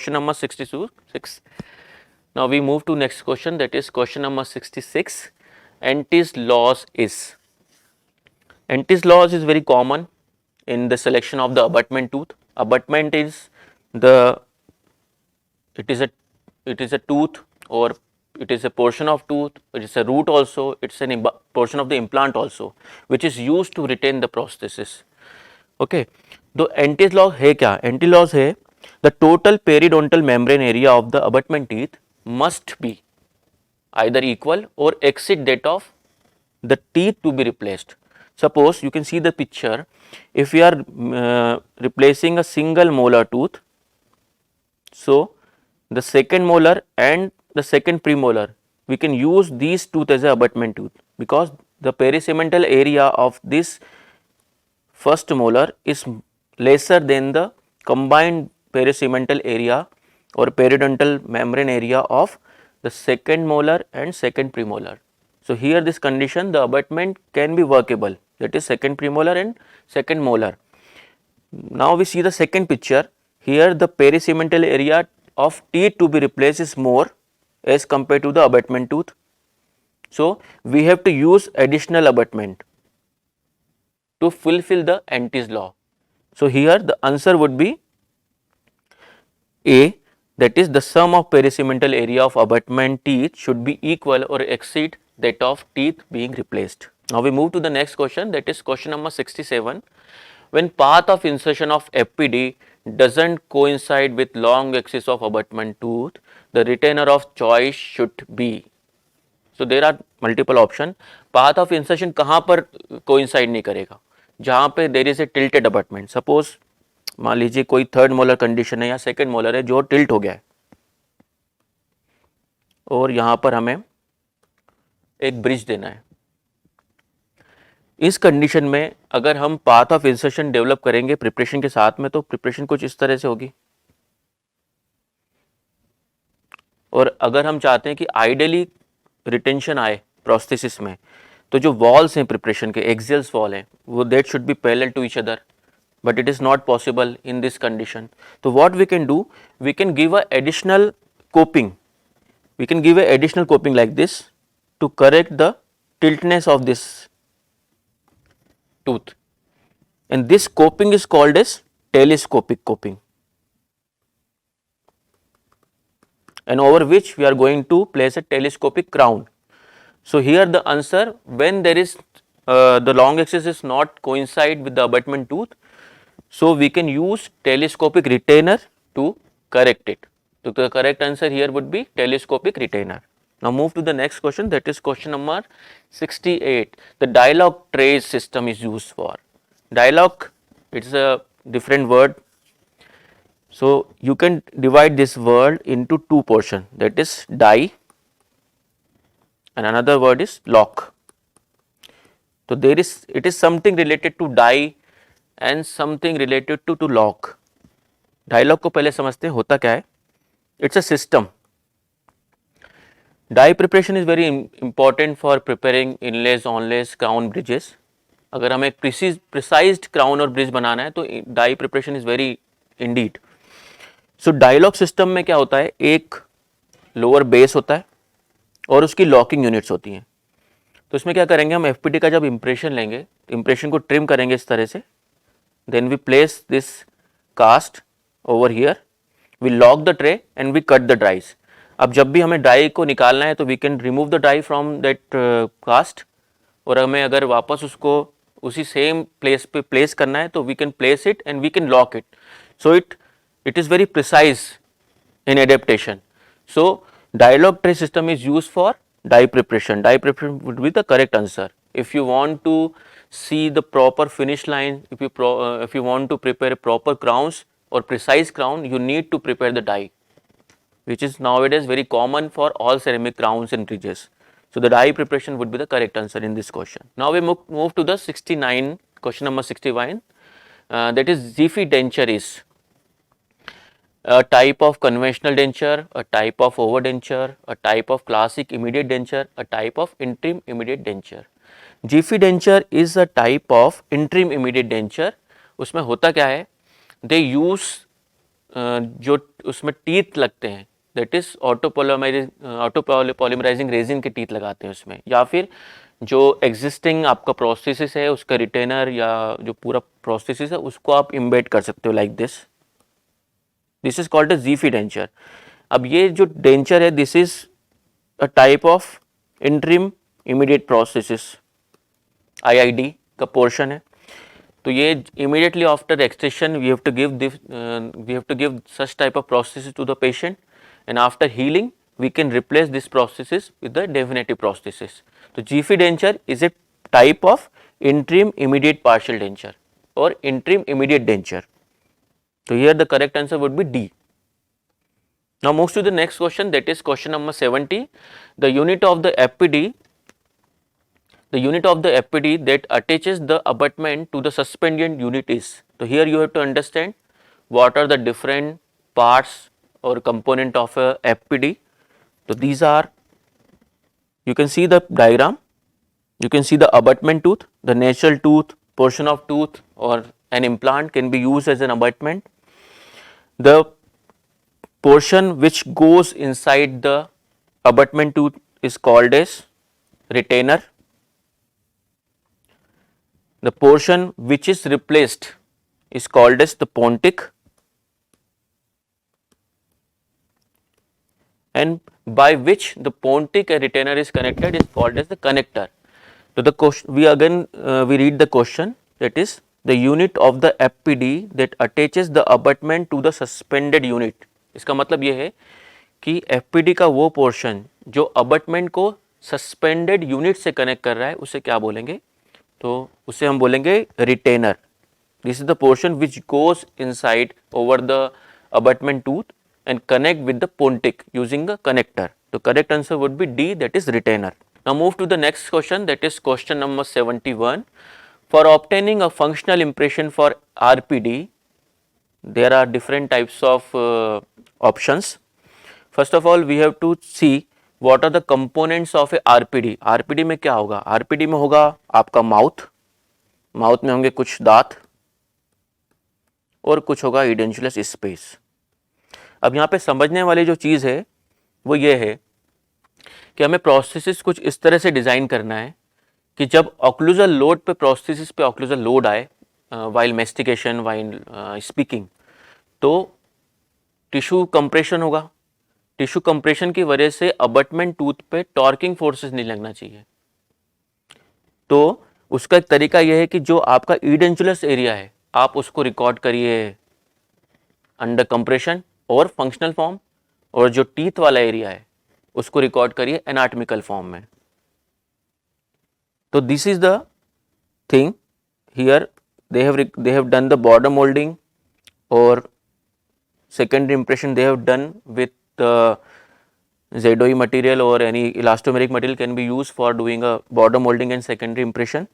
Question number 66. Now we move to next question, that is question number 66. Ent's laws is. Ent's laws is very common in the selection of the abutment tooth. Abutment is the it is a tooth, or it is a portion of tooth, it is a root also, it's a portion of the implant also, which is used to retain the prosthesis. Okay, तो Ent's law है क्या? Ent's laws है the total periodontal membrane area of the abutment teeth must be either equal or exceed that of the teeth to be replaced. Suppose you can see the picture, if we are replacing a single molar tooth, so the second molar and the second premolar, we can use these tooth as a abutment tooth, because the perisegmental area of this first molar is lesser than the combined perisegmental area or periodontal membrane area of the second molar and second premolar. So here this condition, the abutment can be workable, that is second premolar and second molar. Now we see the second picture. Here the perisegmental area of teeth to be replaced is more as compared to the abutment tooth. So we have to use additional abutment to fulfill the Ent's law. So here the answer would be A, that is the sum of perisegmental area of abutment teeth should be equal or exceed that of teeth being replaced. Now we move to the next question, that is question number 67. When path of insertion of FPD doesn't coincide with long axis of abutment tooth, the retainer of choice should be. So there are multiple option. Path of insertion कहाँ पर coincide नहीं करेगा? जहाँ पे there is a tilted abutment. Suppose मान लीजिए कोई third molar condition है या सेकंड मोलर है जो टिल्ट हो गया है, और यहाँ पर हमें एक ब्रिज देना है. इस कंडीशन में अगर हम पाथ ऑफ इंसर्शन डेवलप करेंगे प्रिपरेशन के साथ में, तो प्रिपरेशन कुछ इस तरह से होगी. और अगर हम चाहते हैं कि आइडियली रिटेंशन आए प्रोस्थेसिस में, तो जो वॉल्स हैं प्रिपरेशन के, एक्सियल्स वॉल हैं, वो that should be parallel to each other, but it is not possible in this condition. So what we can do, we can give a additional coping, we can give a additional coping like this to correct the tiltness of this tooth, and this coping is called as telescopic coping, and over which we are going to place a telescopic crown. So here the answer, when there is the long axis is not coincide with the abutment tooth, so we can use telescopic retainer to correct it. So the correct answer here would be telescopic retainer. Now move to the next question, that is question number 68. The dialogue trace system is used for. Dialogue, it is a different word. So you can divide this word into two portions, that is die and another word is lock. So there is, it is something related to die and something related to lock. DiLok को पहले समझते हैं होता क्या है. It's a system. Die preparation is very important for preparing inlays, onlays, crown, bridges. अगर हमें precised crown और ब्रिज बनाना है तो die preparation is very indeed. So DiLok system में क्या होता है, एक लोअर बेस होता है और उसकी लॉकिंग यूनिट्स होती हैं. तो इसमें क्या करेंगे, हम एफपीडी का जब इंप्रेशन लेंगे, इंप्रेशन को ट्रिम करेंगे इस तरह से, then we place this cast over here, we lock the tray and we cut the dies. अब जब भी हमें डाई को निकालना है तो we can remove the die from that cast, और हमें अगर वापस उसको उसी सेम प्लेस पे प्लेस करना है तो we can place it and we can lock it. So it is very precise in adaptation. So dialogue tray system is used for die preparation. Die preparation would be the correct answer. If you want to see the proper finish line, if you want to prepare proper crowns or precise crown, you need to prepare the die, which is nowadays very common for all ceramic crowns and bridges. So the die preparation would be the correct answer in this question. Now we move to the 69, question number 61, that is Ziffy denture is a type of conventional denture, a type of over denture, a type of classic immediate denture, a type of interim immediate denture. Jiffy denture is a type of interim immediate denture. उसमें होता क्या है, they use जो उसमें teeth लगते हैं, that is ऑटोपॉलीमराइजिंग resin के teeth लगाते हैं उसमें, या फिर जो एग्जिस्टिंग आपका प्रोसेसिस है उसका रिटेनर या जो पूरा प्रोसेसिस है उसको आप इम्बेड कर सकते हो like this is called a zifi denture. अब ये जो डेंचर है this is a type of interim immediate prosthesis, IID का पोर्शन है। तो ये immediately after extraction we have to give such type of prosthesis to the patient, and after healing we can replace this prosthesis with the definitive prosthesis. So GFI denture is a type of interim immediate partial denture or interim immediate denture. So here the correct answer would be D. Now moves to the next question, that is question number 70. The unit of the FPD that attaches the abutment to the suspended unit is. So here you have to understand what are the different parts or component of a FPD. So these are, you can see the diagram, you can see the abutment tooth, the natural tooth, portion of tooth or an implant can be used as an abutment. The portion which goes inside the abutment tooth is called as retainer. The portion which is replaced is called as the pontic, and by which the pontic and retainer is connected is called as the connector. So the question, we read the question, that is the unit of the FPD that attaches the abutment to the suspended unit. इसका मतलब ये है कि FPD का वो portion जो abutment को suspended unit से कनेक्ट कर रहा है उसे क्या बोलेंगे, तो उसे हम बोलेंगे retainer. This is the portion which goes inside over the abutment tooth and connect with the pontic using a connector. The correct answer would be D, that is retainer. Now move to the next question, that is question number 71. For obtaining a functional impression for RPD, there are different types of options. First of all, we have to see what are the components of a RPD. RPD में क्या होगा, RPD में होगा आपका mouth में होंगे कुछ दांत और कुछ होगा इडेंचुलस स्पेस. अब यहाँ पे समझने वाली जो चीज़ है वो ये है कि हमें प्रोस्थेसिस कुछ इस तरह से डिज़ाइन करना है कि जब ऑक्लूजल लोड पे प्रोस्थेसिस पे ऑक्लूजल लोड आए वाइल मेस्टिकेशन, वाइल स्पीकिंग, तो टिश्यू कंप्रेशन होगा. टिश्यू कंप्रेशन की वजह से अबटमेंट टूथ पे टॉर्किंग फोर्सेस नहीं लगना चाहिए. तो उसका एक तरीका यह है कि जो आपका इडेंचुलस एरिया है आप उसको रिकॉर्ड करिए अंडर कंप्रेशन और फंक्शनल फॉर्म, और जो टीथ वाला एरिया है उसको रिकॉर्ड करिए एनाटॉमिकल फॉर्म में. तो this is the thing here, they have done the border molding or secondary impression they have done with ZOE material or any elastomeric material can be used for doing a border molding and secondary impression.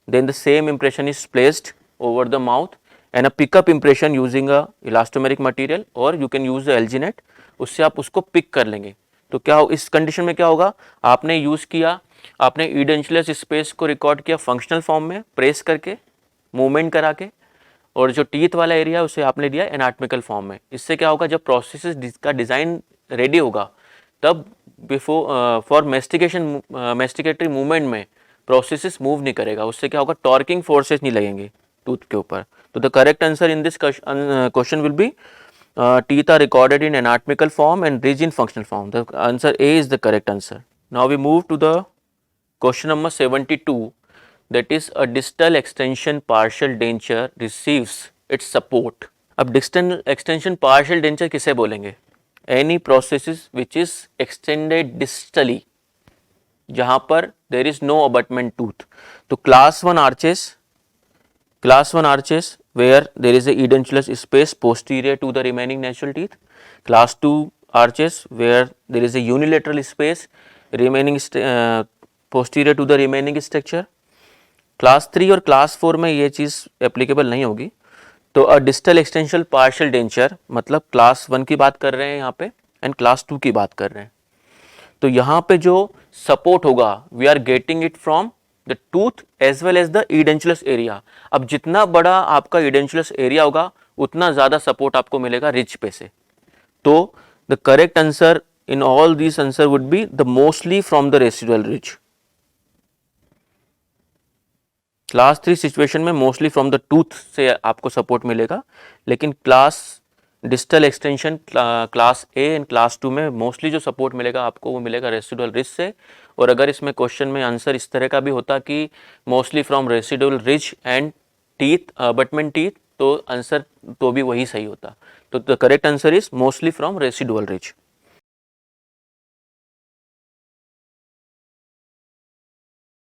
Then the same impression is placed over the mouth and a pickup impression using a elastomeric material, or you can use the Alginate, उससे आप उसको pick कर लेंगे. तो क्या हो, इस condition में क्या होगा, आपने यूज़ किया, आपने इडेंचुलस स्पेस को रिकॉर्ड किया फंक्शनल फॉर्म में प्रेस करके, मूवमेंट करा के, और जो टीथ वाला एरिया उसे आपने दिया एनाटॉमिकल फॉर्म में. इससे क्या होगा, जब प्रोसेस का डिज़ाइन रेडी होगा तब बिफोर फॉर मेस्टिकेटरी मूवमेंट में प्रोसेस मूव नहीं करेगा. उससे क्या होगा, टॉर्किंग फोर्सेस नहीं लगेंगे टूथ के ऊपर. तो the correct answer in this question will be teeth are recorded in anatomical form and rigid functional form. The answer A is the correct answer. Now we move to the question number 72, that is a distal extension partial denture receives its support. अब distal extension partial denture किसे बोलेंगे, any processes which is extended distally, जहाँ पर there is no abutment tooth. तो class 1 arches where there is a edentulous space posterior to the remaining natural teeth. Class 2 arches where there is a unilateral space remaining posterior to the remaining structure. Class 3 और class 4 में ये चीज़ applicable नहीं होगी. तो अ distal extension partial denture मतलब class 1 की बात कर रहे हैं यहाँ पे एंड क्लास 2 की बात कर रहे हैं. तो यहाँ पे जो सपोर्ट होगा we are getting it from the tooth as well as the edentulous area. अब जितना बड़ा आपका इडेंचुलस एरिया होगा उतना ज़्यादा सपोर्ट आपको मिलेगा रिज पे से। तो the correct answer in all this answer would be the mostly from the residual ridge. Class 3 situation में मोस्टली फ्रॉम द टूथ से आपको सपोर्ट मिलेगा, लेकिन class distal extension class A and class 2 में मोस्टली जो सपोर्ट मिलेगा आपको वो मिलेगा रेसिडुअल रिज से। और अगर इसमें क्वेश्चन में आंसर इस तरह का भी होता कि mostly from residual ridge and teeth abutment teeth, तो आंसर तो भी वही सही होता। तो the correct answer is mostly from residual ridge.